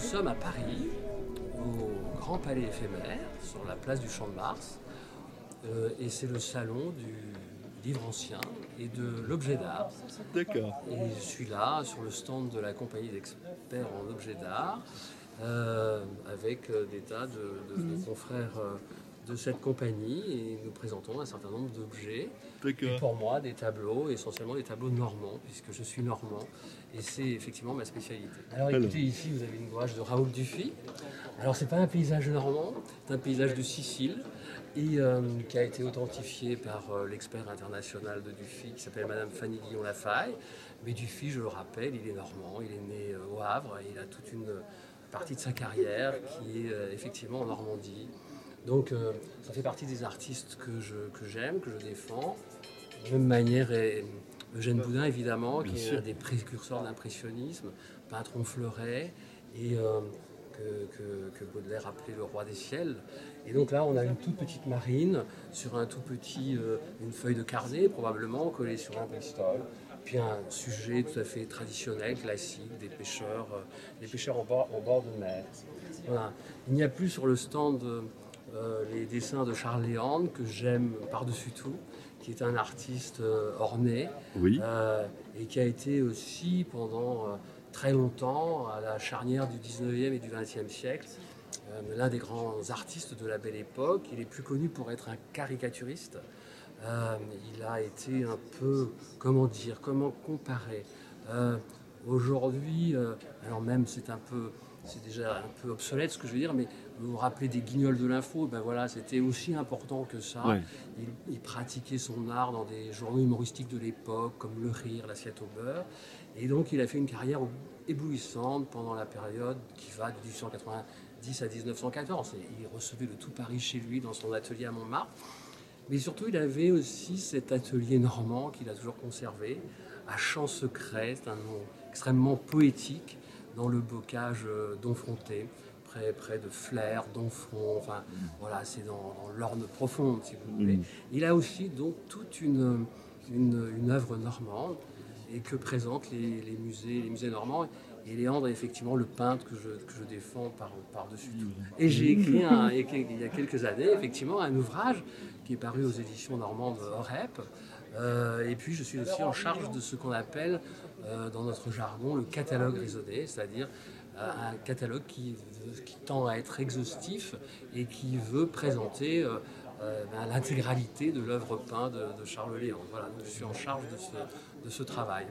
sommes à Paris, au Grand Palais éphémère, sur la place du Champ de Mars, et c'est le salon du livre ancien et de l'objet d'art. D'accord. Et je suis là, sur le stand de la compagnie d'experts en objets d'art, avec des tas de confrères de cette compagnie, et nous présentons un certain nombre d'objets. Et D'accord. pour moi, des tableaux, essentiellement des tableaux normands, puisque je suis normand, et c'est effectivement ma spécialité. Alors écoutez, ici vous avez une gouache de Raoul Dufy. Alors c'est pas un paysage normand, c'est un paysage de Sicile, et qui a été authentifié par l'expert international de Dufy, qui s'appelle Madame Fanny Guillon-Lafaille. Mais Dufy, je le rappelle, il est normand, il est né au Havre, et il a toute une partie de sa carrière qui est effectivement en Normandie. Donc ça fait partie des artistes que j'aime, que je défends. De même manière, Eugène Boudin, évidemment, qui est un des précurseurs de l'impressionnisme, peintre Fleuret, et que Baudelaire appelait le roi des ciels. Et donc là, on a une toute petite marine sur un tout petit, une feuille de carnet, probablement, collée sur un bristol. Puis un sujet tout à fait traditionnel, classique, des pêcheurs en bord de mer. Voilà. Il n'y a plus sur le stand les dessins de Charles Léandre, que j'aime par-dessus tout, qui est un artiste orné, Oui. Et qui a été aussi pendant très longtemps, à la charnière du 19e et du 20e siècle, l'un des grands artistes de la Belle Époque. Il est plus connu pour être un caricaturiste. Il a été un peu, comment comparer. Aujourd'hui, alors même c'est déjà un peu obsolète ce que je veux dire, mais vous vous rappelez des Guignols de l'info, ben voilà, c'était aussi important que ça. Ouais. Il pratiquait son art dans des journaux humoristiques de l'époque, comme Le Rire, L'Assiette au beurre. Et donc il a fait une carrière éblouissante pendant la période qui va de 1890 à 1914. Et il recevait le tout Paris chez lui dans son atelier à Montmartre. Mais surtout, il avait aussi cet atelier normand qu'il a toujours conservé, à Champ Secret, c'est un nom extrêmement poétique, dans le bocage d'Onfronté, près de Flers, d'Onfront, enfin voilà, c'est dans l'Orne profonde, si vous voulez. Il a aussi donc toute une œuvre normande, et que présentent les musées normands. Et Léandre est effectivement le peintre que je défends par-dessus tout. Et j'ai écrit il y a quelques années, effectivement, un ouvrage qui est paru aux éditions normandes OREP. Et puis je suis aussi en charge de ce qu'on appelle, dans notre jargon, le catalogue raisonné, c'est-à-dire un catalogue qui tend à être exhaustif et qui veut présenter l'intégralité de l'œuvre peinte de Charles Léandre. Voilà, donc je suis en charge de ce travail.